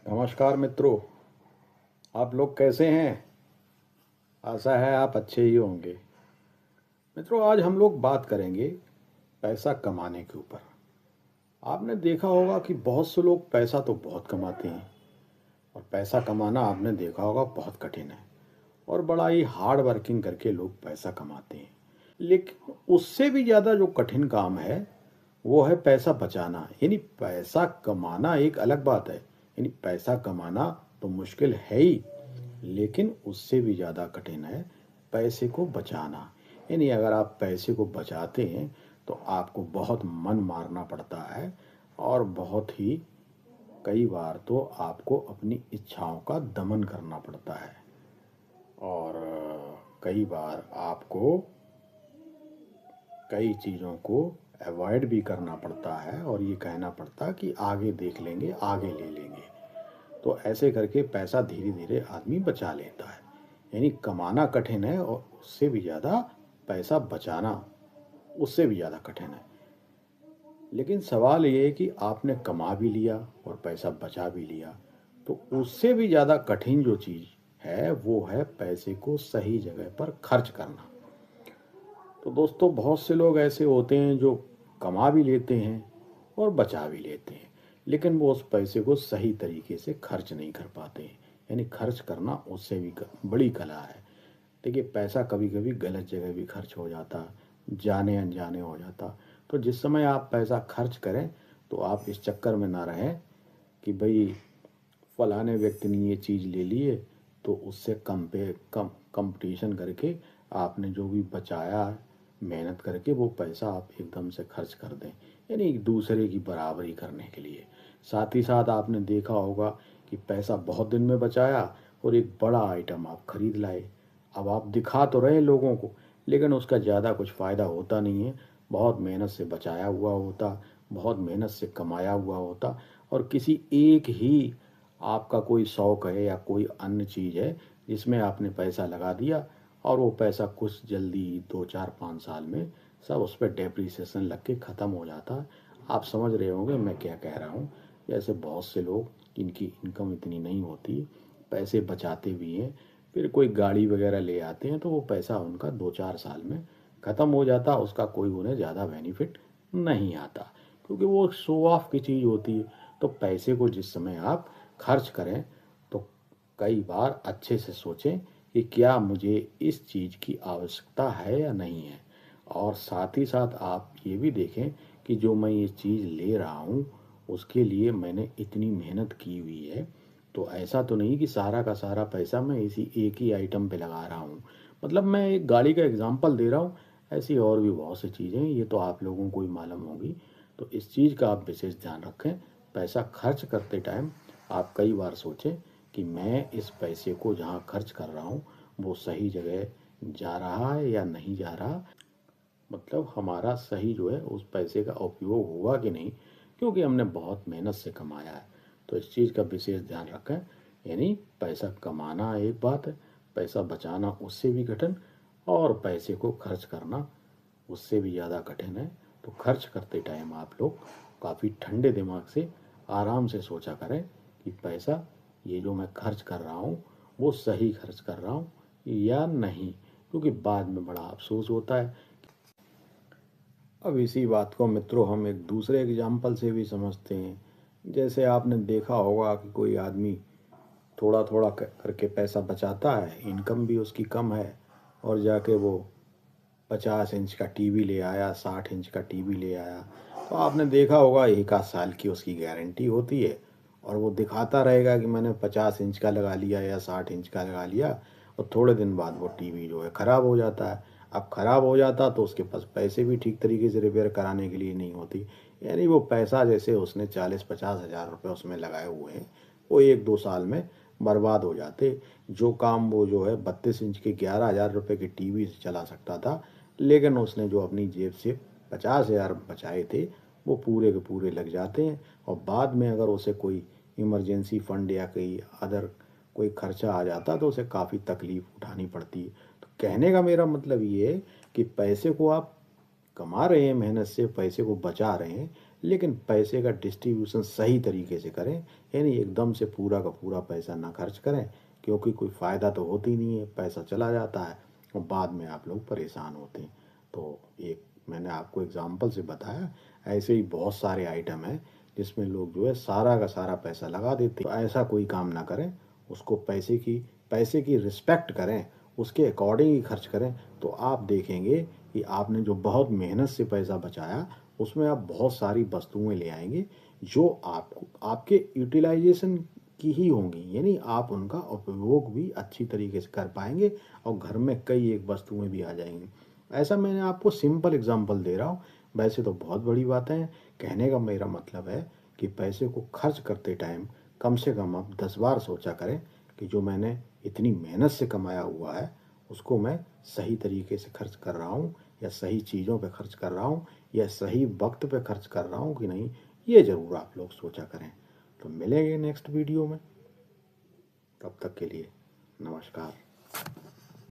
नमस्कार मित्रों। आप लोग कैसे हैं? आशा है आप अच्छे ही होंगे। मित्रों, आज हम लोग बात करेंगे पैसा कमाने के ऊपर। आपने देखा होगा कि बहुत से लोग पैसा तो बहुत कमाते हैं, और पैसा कमाना आपने देखा होगा बहुत कठिन है, और बड़ा ही हार्ड वर्किंग करके लोग पैसा कमाते हैं। लेकिन उससे भी ज़्यादा जो कठिन काम है वो है पैसा बचाना। यानी पैसा कमाना एक अलग बात है, यानी पैसा कमाना तो मुश्किल है ही, लेकिन उससे भी ज़्यादा कठिन है पैसे को बचाना। यानी अगर आप पैसे को बचाते हैं तो आपको बहुत मन मारना पड़ता है, और बहुत ही कई बार तो आपको अपनी इच्छाओं का दमन करना पड़ता है, और कई बार आपको कई चीज़ों को अवॉइड भी करना पड़ता है, और ये कहना पड़ता है कि आगे देख लेंगे, आगे ले लेंगे। तो ऐसे करके पैसा धीरे धीरे आदमी बचा लेता है। यानी कमाना कठिन है, और उससे भी ज़्यादा पैसा बचाना उससे भी ज़्यादा कठिन है। लेकिन सवाल ये है कि आपने कमा भी लिया और पैसा बचा भी लिया, तो उससे भी ज़्यादा कठिन जो चीज़ है वो है पैसे को सही जगह पर खर्च करना। तो दोस्तों, बहुत से लोग ऐसे होते हैं जो कमा भी लेते हैं और बचा भी लेते हैं, लेकिन वो उस पैसे को सही तरीके से खर्च नहीं कर पाते हैं। यानी खर्च करना उससे भी बड़ी कला है। देखिए, पैसा कभी कभी गलत जगह भी खर्च हो जाता, जाने अनजाने हो जाता। तो जिस समय आप पैसा खर्च करें तो आप इस चक्कर में ना रहें कि भाई फलाने व्यक्ति ने ये चीज़ ले ली है, तो उससे कम कंपटीशन करके आपने जो भी बचाया है मेहनत करके, वो पैसा आप एकदम से खर्च कर दें। यानी एक दूसरे की बराबरी करने के लिए। साथ ही साथ आपने देखा होगा कि पैसा बहुत दिन में बचाया और एक बड़ा आइटम आप खरीद लाए। अब आप दिखा तो रहे लोगों को, लेकिन उसका ज़्यादा कुछ फ़ायदा होता नहीं है। बहुत मेहनत से बचाया हुआ होता, बहुत मेहनत से कमाया हुआ होता, और किसी एक ही आपका कोई शौक है या कोई अन्य चीज़ है जिसमें आपने पैसा लगा दिया, और वो पैसा कुछ जल्दी 2 4 5 साल में सब उस पर डेप्रिसिएशन लग के ख़त्म हो जाता है। आप समझ रहे होंगे मैं क्या कह रहा हूँ। जैसे बहुत से लोग जिनकी इनकम इतनी नहीं होती, पैसे बचाते भी हैं, फिर कोई गाड़ी वगैरह ले आते हैं तो वो पैसा उनका 2 4 साल में ख़त्म हो जाता, उसका कोई उन्हें ज़्यादा बेनिफिट नहीं आता, क्योंकि वो शो ऑफ की चीज़ होती है। तो पैसे को जिस समय आप खर्च करें तो कई बार अच्छे से सोचें कि क्या मुझे इस चीज़ की आवश्यकता है या नहीं है। और साथ ही साथ आप ये भी देखें कि जो मैं ये चीज़ ले रहा हूँ उसके लिए मैंने इतनी मेहनत की हुई है। तो ऐसा तो नहीं कि सारा का सारा पैसा मैं इसी एक ही आइटम पे लगा रहा हूँ। मतलब मैं एक गाड़ी का एग्जांपल दे रहा हूँ, ऐसी और भी बहुत सी चीज़ें हैं, ये तो आप लोगों को ही मालूम होगी। तो इस चीज़ का आप विशेष ध्यान रखें। पैसा खर्च करते टाइम आप कई बार सोचें कि मैं इस पैसे को जहाँ खर्च कर रहा हूँ वो सही जगह जा रहा है या नहीं जा रहा। मतलब हमारा सही जो है उस पैसे का उपयोग हुआ कि नहीं, क्योंकि हमने बहुत मेहनत से कमाया है। तो इस चीज़ का विशेष ध्यान रखें। यानी पैसा कमाना एक बात है, पैसा बचाना उससे भी कठिन, और पैसे को खर्च करना उससे भी ज़्यादा कठिन है। तो खर्च करते टाइम आप लोग काफ़ी ठंडे दिमाग से आराम से सोचा करें कि पैसा ये जो मैं खर्च कर रहा हूँ वो सही खर्च कर रहा हूँ या नहीं, क्योंकि बाद में बड़ा अफसोस होता है। अब इसी बात को मित्रों हम एक दूसरे एग्जाम्पल से भी समझते हैं। जैसे आपने देखा होगा कि कोई आदमी थोड़ा थोड़ा करके पैसा बचाता है, इनकम भी उसकी कम है, और जाके वो 50 इंच का टीवी ले आया, 60 इंच का टीवी ले आया। तो आपने देखा होगा 1 आध साल की उसकी गारंटी होती है, और वो दिखाता रहेगा कि मैंने 50 इंच का लगा लिया या 60 इंच का लगा लिया, और थोड़े दिन बाद वो टीवी जो है ख़राब हो जाता है। अब ख़राब हो जाता तो उसके पास पैसे भी ठीक तरीके से रिपेयर कराने के लिए नहीं होती। यानी वो पैसा जैसे उसने 40 50 हज़ार रुपये उसमें लगाए हुए हैं, वो 1 2 साल में बर्बाद हो जाते। जो काम वो जो है 32 इंच के 11 हज़ार रुपये के टीवी से चला सकता था, लेकिन उसने जो अपनी जेब से 50 हज़ार बचाए थे वो पूरे के पूरे लग जाते हैं। और बाद में अगर उसे कोई इमरजेंसी फंड या कोई अदर कोई खर्चा आ जाता तो उसे काफ़ी तकलीफ उठानी पड़ती है। तो कहने का मेरा मतलब ये है कि पैसे को आप कमा रहे हैं, मेहनत से पैसे को बचा रहे हैं, लेकिन पैसे का डिस्ट्रीब्यूशन सही तरीके से करें, यानी एकदम से पूरा का पूरा पैसा ना खर्च करें, क्योंकि कोई फ़ायदा तो होती नहीं है, पैसा चला जाता है और बाद में आप लोग परेशान होते हैं। तो एक मैंने आपको एग्जाम्पल से बताया, ऐसे ही बहुत सारे आइटम हैं जिसमें लोग जो है सारा का सारा पैसा लगा देते हैं। तो ऐसा कोई काम ना करें, उसको पैसे की रिस्पेक्ट करें, उसके अकॉर्डिंग ही खर्च करें। तो आप देखेंगे कि आपने जो बहुत मेहनत से पैसा बचाया उसमें आप बहुत सारी वस्तुएं ले आएंगे जो आपको आपके यूटिलाइजेशन की ही होंगी, यानी आप उनका उपयोग भी अच्छी तरीके से कर पाएंगे और घर में कई एक वस्तुएं भी आ जाएंगी। ऐसा मैंने आपको सिंपल एग्जांपल दे रहा हूँ, वैसे तो बहुत बड़ी बातें हैं। कहने का मेरा मतलब है कि पैसे को खर्च करते टाइम कम से कम आप 10 बार सोचा करें कि जो मैंने इतनी मेहनत से कमाया हुआ है उसको मैं सही तरीके से खर्च कर रहा हूँ या सही चीज़ों पे खर्च कर रहा हूँ या सही वक्त पे खर्च कर रहा हूँ कि नहीं, ये ज़रूर आप लोग सोचा करें। तो मिलेंगे नेक्स्ट वीडियो में, तब तक के लिए नमस्कार।